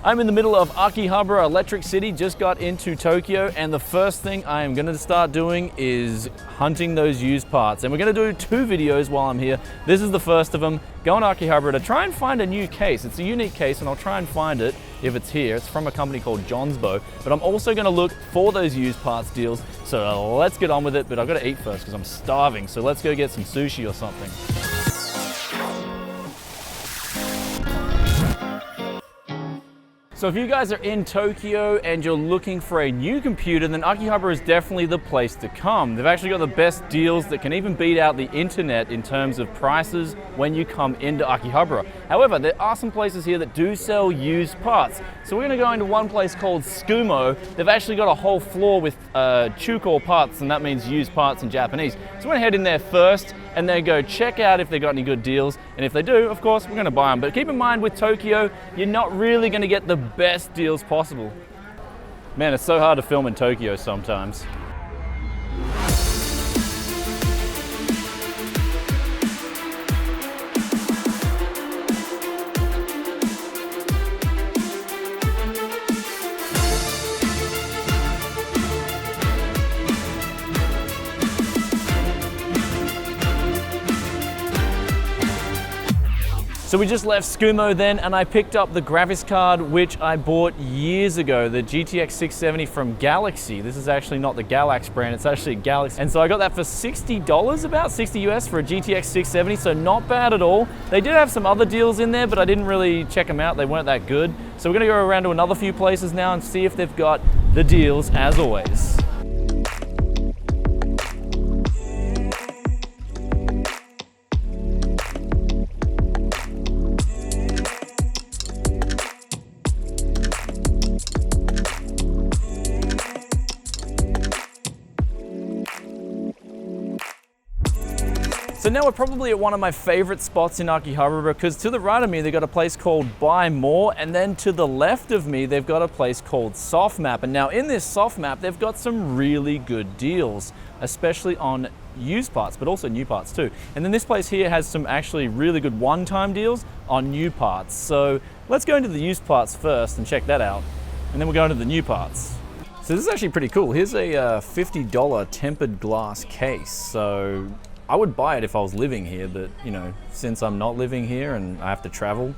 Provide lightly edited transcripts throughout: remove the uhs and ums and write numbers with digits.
I'm in the middle of Akihabara, Electric City, just got into Tokyo, and the first thing I am gonna start doing is hunting those used parts. And we're gonna do 2 videos while I'm here. This is the first of them, going to Akihabara to try and find a new case. It's a unique case and I'll try and find it if it's here. It's from a company called John's Bow, but I'm also gonna look for those used parts deals. So let's get on with it, but I've gotta eat first because I'm starving. So let's go get some sushi or something. So if you guys are in Tokyo and you're looking for a new computer, then Akihabara is definitely the place to come. They've actually got the best deals that can even beat out the internet in terms of prices when you come into Akihabara. However, there are some places here that do sell used parts. So we're gonna go into one place called Tsukumo. They've actually got a whole floor with chuko parts, and that means used parts in Japanese. So we're gonna head in there first and then go check out if they got any good deals. And if they do, of course, we're gonna buy them. But keep in mind with Tokyo, you're not really gonna get the best deals possible. Man, it's so hard to film in Tokyo sometimes. So we just left Tsukumo then, and I picked up the graphics card which I bought years ago, the GTX 670 from Galaxy. This is actually not the Galax brand, it's actually Galaxy. And so I got that for $60, about 60 US for a GTX 670, so not bad at all. They did have some other deals in there, but I didn't really check them out, they weren't that good. So we're gonna go around to another few places now and see if they've got the deals as always. So now we're probably at one of my favorite spots in Akihabara, because to the right of me, they've got a place called Buy More, and then to the left of me, they've got a place called Softmap. And now in this Softmap, they've got some really good deals, especially on used parts, but also new parts too. And then this place here has some actually really good one-time deals on new parts. So let's go into the used parts first and check that out. And then we'll go into the new parts. So this is actually pretty cool. Here's a $50 tempered glass case. So I would buy it if I was living here, but you know, since I'm not living here and I have to travel,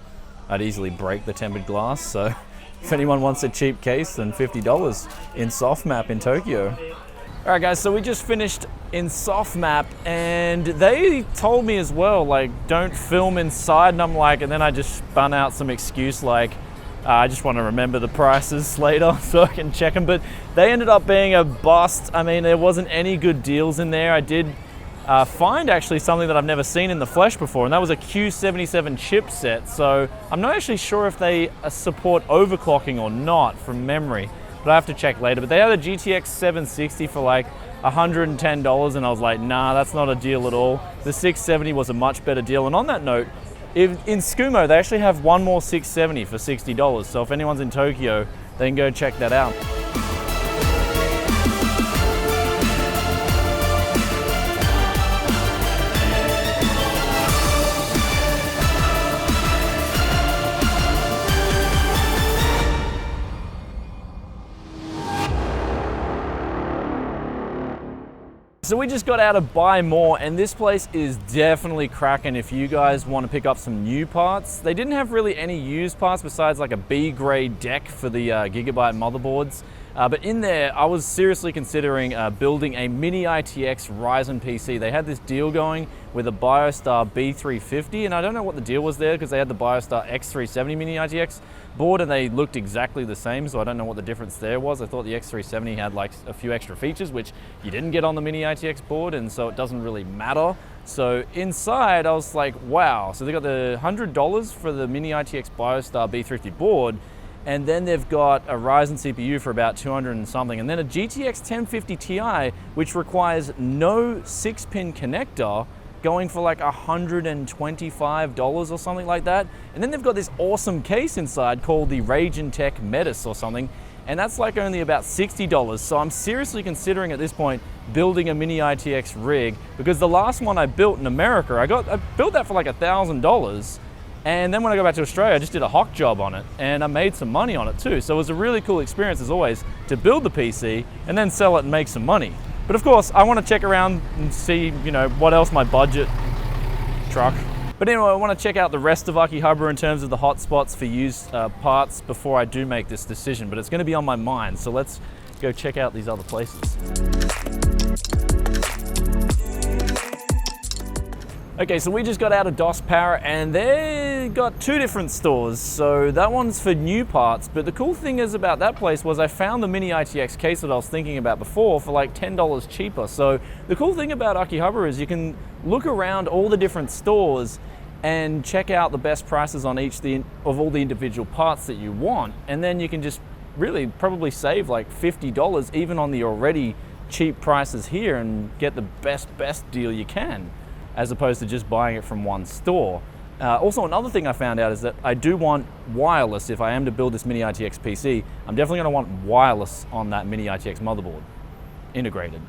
I'd easily break the tempered glass. So if anyone wants a cheap case, then $50 in Softmap in Tokyo. All right guys, so we just finished in Softmap and they told me as well, like, don't film inside. And I'm like, and then I just spun out some excuse like, I just want to remember the prices later so I can check them. But they ended up being a bust. I mean, there wasn't any good deals in there. I did find actually something that I've never seen in the flesh before, and that was a Q77 chipset. So I'm not actually sure if they support overclocking or not from memory, but I have to check later. But they had a GTX 760 for like $110, and I was like, nah, that's not a deal at all. The 670 was a much better deal. And on that note, in Tsukumo, they actually have one more 670 for $60. So if anyone's in Tokyo, they can go check that out. So we just got out of Buy More, and this place is definitely cracking if you guys want to pick up some new parts. They didn't have really any used parts besides like a B-grade deck for the Gigabyte motherboards. But in there, I was seriously considering building a mini ITX Ryzen PC. They had this deal going with a BioStar B350, and I don't know what the deal was there because they had the BioStar X370 mini ITX board and they looked exactly the same, so I don't know what the difference there was. I thought the X370 had like a few extra features which you didn't get on the mini ITX board, and so it doesn't really matter. So inside I was like, wow. So they got the $100 for the mini ITX BioStar B350 board, and then they've got a Ryzen CPU for about 200 and something, and then a GTX 1050 Ti which requires no 6-pin connector, going for like $125 or something like that. And then they've got this awesome case inside called the Ragen Tech Metis or something, and that's like only about $60. So I'm seriously considering at this point building a mini ITX rig, because the last one I built in America, I built that for like $1,000, And then when I got back to Australia, I just did a hock job on it and I made some money on it too. So it was a really cool experience as always to build the PC and then sell it and make some money. But of course, I want to check around and see, you know, what else my budget truck. But anyway, I want to check out the rest of Akihabara in terms of the hotspots for used parts before I do make this decision. But it's going to be on my mind, so let's go check out these other places. Okay, so we just got out of DOS Para and they got two different stores. So that one's for new parts, but the cool thing is about that place was I found the Mini ITX case that I was thinking about before for like $10 cheaper. So the cool thing about Akihabara is you can look around all the different stores and check out the best prices on each of all the individual parts that you want. And then you can just really probably save like $50 even on the already cheap prices here and get the best deal you can, as opposed to just buying it from one store. Also, another thing I found out is that I do want wireless. If I am to build this Mini ITX PC, I'm definitely gonna want wireless on that Mini ITX motherboard, integrated.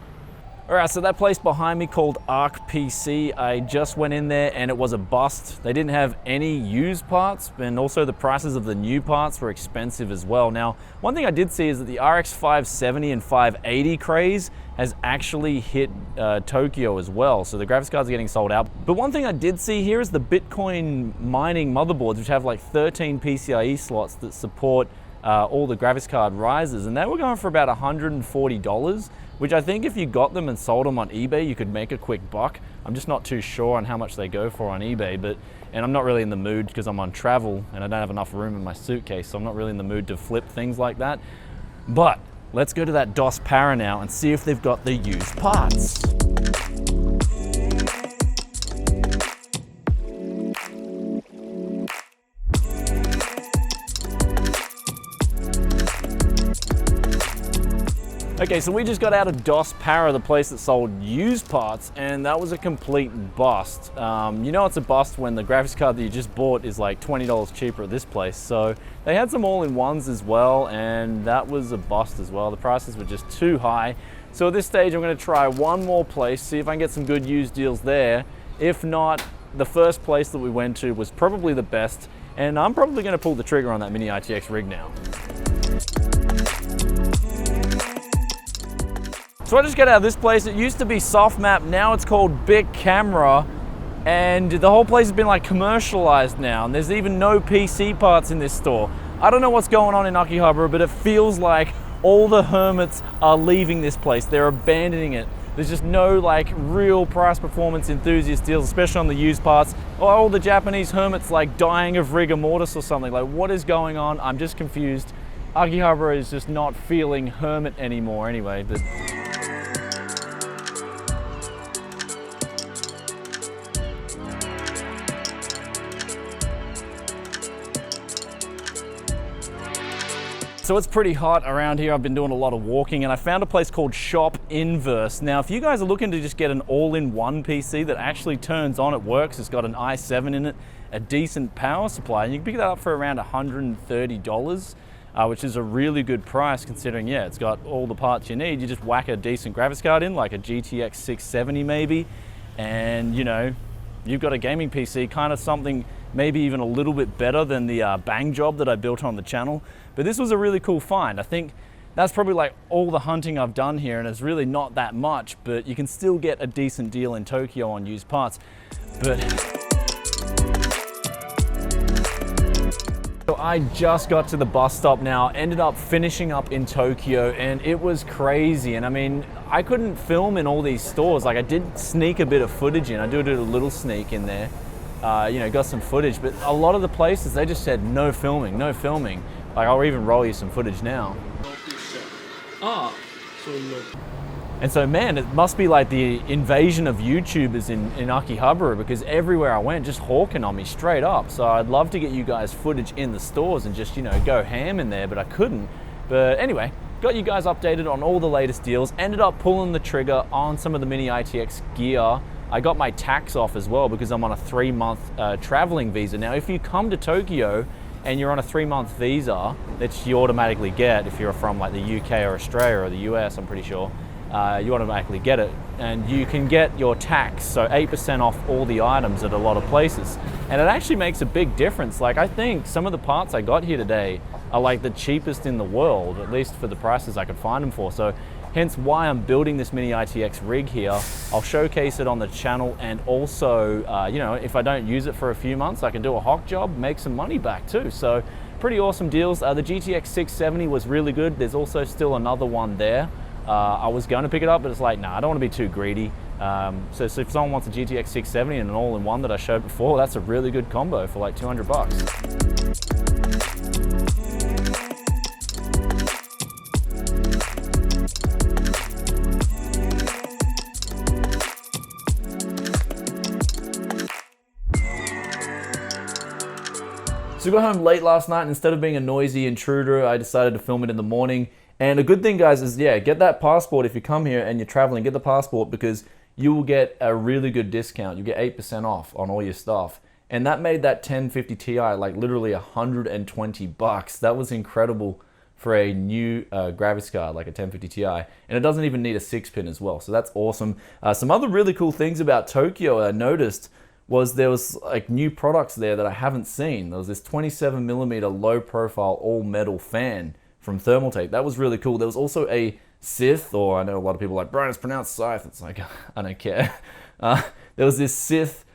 All right, so that place behind me called Arc PC, I just went in there and it was a bust. They didn't have any used parts, and also the prices of the new parts were expensive as well. Now, one thing I did see is that the RX 570 and 580 craze has actually hit Tokyo as well, so the graphics cards are getting sold out. But one thing I did see here is the Bitcoin mining motherboards, which have like 13 PCIe slots that support all the graphics card risers, and they were going for about $140, which I think if you got them and sold them on eBay, you could make a quick buck. I'm just not too sure on how much they go for on eBay, and I'm not really in the mood because I'm on travel and I don't have enough room in my suitcase, so I'm not really in the mood to flip things like that. But let's go to that DOS Para now and see if they've got the used parts. Okay, so we just got out of DOS Para, the place that sold used parts, and that was a complete bust. You know it's a bust when the graphics card that you just bought is like $20 cheaper at this place. So they had some all-in-ones as well, and that was a bust as well. The prices were just too high. So at this stage, I'm gonna try one more place, see if I can get some good used deals there. If not, the first place that we went to was probably the best, and I'm probably gonna pull the trigger on that Mini ITX rig now. So I just got out of this place. It used to be Softmap, now it's called Big Camera, and the whole place has been like commercialized now, and there's even no PC parts in this store. I don't know what's going on in Akihabara, but it feels like all the hermits are leaving this place. They're abandoning it. There's just no like real price performance enthusiast deals, especially on the used parts. Or all the Japanese hermits like dying of rigor mortis or something. Like, what is going on? I'm just confused. Akihabara is just not feeling hermit anymore anyway. But so it's pretty hot around here. I've been doing a lot of walking and I found a place called Shop Inverse. Now, if you guys are looking to just get an all-in-one PC that actually turns on, it works, it's got an i7 in it, a decent power supply, and you can pick that up for around $130, which is a really good price considering, yeah, it's got all the parts you need. You just whack a decent graphics card in, like a GTX 670 maybe, and you know, you've got a gaming PC, kind of something maybe even a little bit better than the bang job that I built on the channel. But this was a really cool find. I think that's probably like all the hunting I've done here, and it's really not that much, but you can still get a decent deal in Tokyo on used parts. But so I just got to the bus stop now, ended up finishing up in Tokyo, and it was crazy. And I mean, I couldn't film in all these stores. Like, I did sneak a bit of footage in. I did a little sneak in there. You know, got some footage, but a lot of the places, they just said no filming, no filming. Like, I'll even roll you some footage now. And so, man, it must be like the invasion of YouTubers in Akihabara, because everywhere I went, just hawking on me straight up. So I'd love to get you guys footage in the stores and just, you know, go ham in there, but I couldn't. But anyway, got you guys updated on all the latest deals, ended up pulling the trigger on some of the Mini ITX gear. I got my tax off as well because I'm on a 3-month traveling visa. Now, if you come to Tokyo and you're on a 3-month visa that you automatically get if you're from like the UK or Australia or the US, I'm pretty sure, you automatically get it. And you can get your tax, so 8% off all the items at a lot of places. And it actually makes a big difference. Like, I think some of the parts I got here today are like the cheapest in the world, at least for the prices I could find them for. So hence why I'm building this mini ITX rig here. I'll showcase it on the channel, and also, if I don't use it for a few months, I can do a hawk job, make some money back too. So pretty awesome deals. The GTX 670 was really good. There's also still another one there. I was going to pick it up, but it's like, nah, I don't want to be too greedy. So if someone wants a GTX 670 and an all-in-one that I showed before, that's a really good combo for like 200 bucks. So I got home late last night, and instead of being a noisy intruder, I decided to film it in the morning. And a good thing, guys, is get that passport if you come here and you're traveling. Get the passport, because you will get a really good discount. You get 8% off on all your stuff. And that made that 1050 Ti like literally 120 bucks. That was incredible for a new graphics card like a 1050 Ti. And it doesn't even need a 6-pin as well. So that's awesome. Some other really cool things about Tokyo I noticed was there was like new products there that I haven't seen. There was this 27mm low profile all metal fan from Thermaltake. That was really cool. There was also a Sith, or I know a lot of people are like, Brian, it's pronounced Scythe. It's like, I don't care. There was this Sith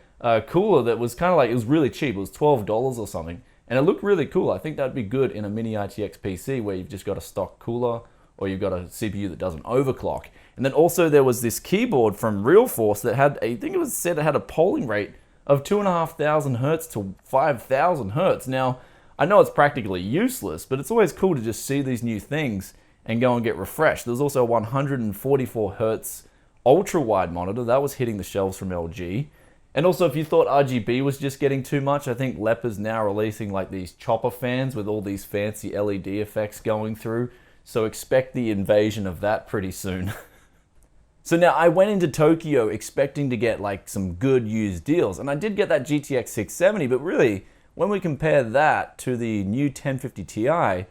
cooler that was kind of like, it was really cheap. It was $12 or something. And it looked really cool. I think that'd be good in a mini ITX PC where you've just got a stock cooler, or you've got a CPU that doesn't overclock. And then also there was this keyboard from Realforce that had, I think it was said it had a polling rate of 2,500 hertz to 5,000 hertz. Now, I know it's practically useless, but it's always cool to just see these new things and go and get refreshed. There's also a 144 hertz ultra wide monitor that was hitting the shelves from LG. And also, if you thought RGB was just getting too much, I think Leper's now releasing like these chopper fans with all these fancy LED effects going through. So expect the invasion of that pretty soon. So now I went into Tokyo expecting to get like some good used deals, and I did get that GTX 670, but really, when we compare that to the new 1050 Ti,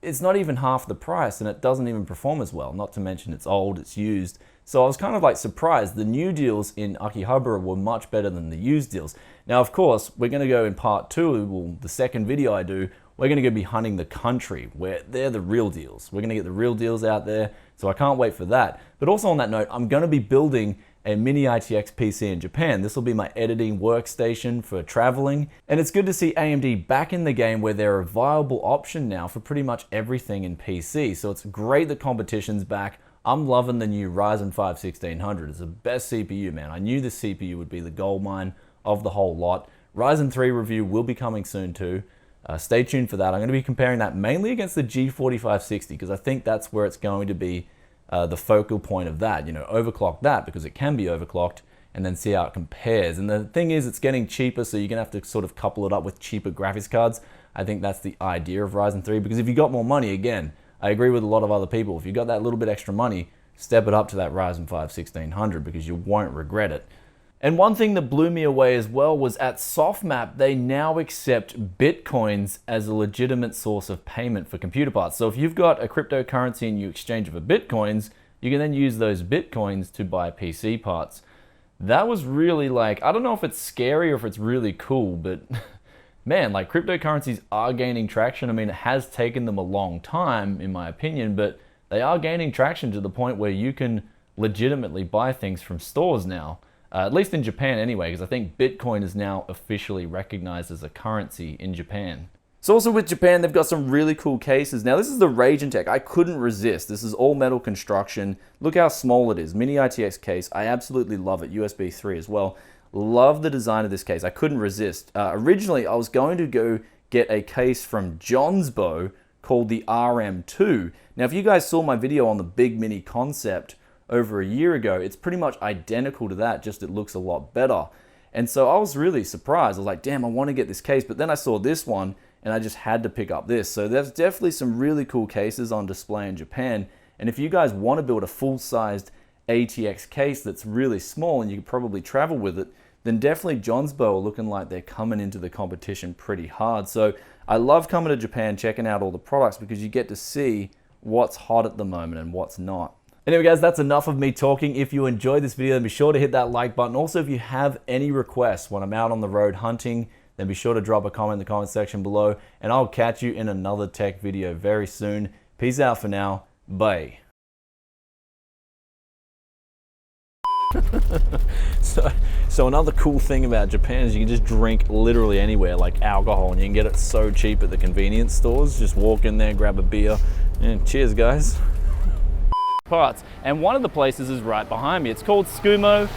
it's not even half the price, and it doesn't even perform as well, not to mention it's old, it's used. So I was kind of like surprised. The new deals in Akihabara were much better than the used deals. Now, of course, we're gonna go in part 2, well, the second video I do, we're gonna go be hunting the country, where they're the real deals. We're gonna get the real deals out there, so I can't wait for that. But also on that note, I'm gonna be building a mini ITX PC in Japan. This will be my editing workstation for traveling. And it's good to see AMD back in the game where they're a viable option now for pretty much everything in PC. So it's great that competition's back. I'm loving the new Ryzen 5 1600. It's the best CPU, man. I knew the CPU would be the goldmine of the whole lot. Ryzen 3 review will be coming soon too. Stay tuned for that. I'm going to be comparing that mainly against the G4560 because I think that's where it's going to be the focal point of that. Overclock that because it can be overclocked and then see how it compares. And the thing is, it's getting cheaper, so you're going to have to sort of couple it up with cheaper graphics cards. I think that's the idea of Ryzen 3 because if you got more money, again, I agree with a lot of other people. If you got that little bit extra money, step it up to that Ryzen 5 1600 because you won't regret it. And one thing that blew me away as well was at SoftMap, they now accept Bitcoins as a legitimate source of payment for computer parts. So if you've got a cryptocurrency and you exchange it for Bitcoins, you can then use those Bitcoins to buy PC parts. That was really like, I don't know if it's scary or if it's really cool, but man, like cryptocurrencies are gaining traction. I mean, it has taken them a long time, in my opinion, but they are gaining traction to the point where you can legitimately buy things from stores now. At least in Japan anyway, because I think Bitcoin is now officially recognized as a currency in Japan. So also with Japan, they've got some really cool cases. Now this is the Ragentech. I couldn't resist. This is all metal construction. Look how small it is. Mini ITX case. I absolutely love it. USB 3 as well. Love the design of this case. I couldn't resist. Originally, I was going to go get a case from Johnsbow called the RM2. Now if you guys saw my video on the Big Mini concept over a year ago, it's pretty much identical to that, just it looks a lot better. And so I was really surprised. I was like, damn, I want to get this case. But then I saw this one and I just had to pick up this. So there's definitely some really cool cases on display in Japan. And if you guys want to build a full-sized ATX case that's really small and you could probably travel with it, then definitely Johnsbow are looking like they're coming into the competition pretty hard. So I love coming to Japan, checking out all the products because you get to see what's hot at the moment and what's not. Anyway guys, that's enough of me talking. If you enjoyed this video, then be sure to hit that like button. Also, if you have any requests when I'm out on the road hunting, then be sure to drop a comment in the comment section below, and I'll catch you in another tech video very soon. Peace out for now. Bye. So another cool thing about Japan is you can just drink literally anywhere, like alcohol, and you can get it so cheap at the convenience stores. Just walk in there, grab a beer, and cheers guys. Parts, and one of the places is right behind me. It's called Skumo.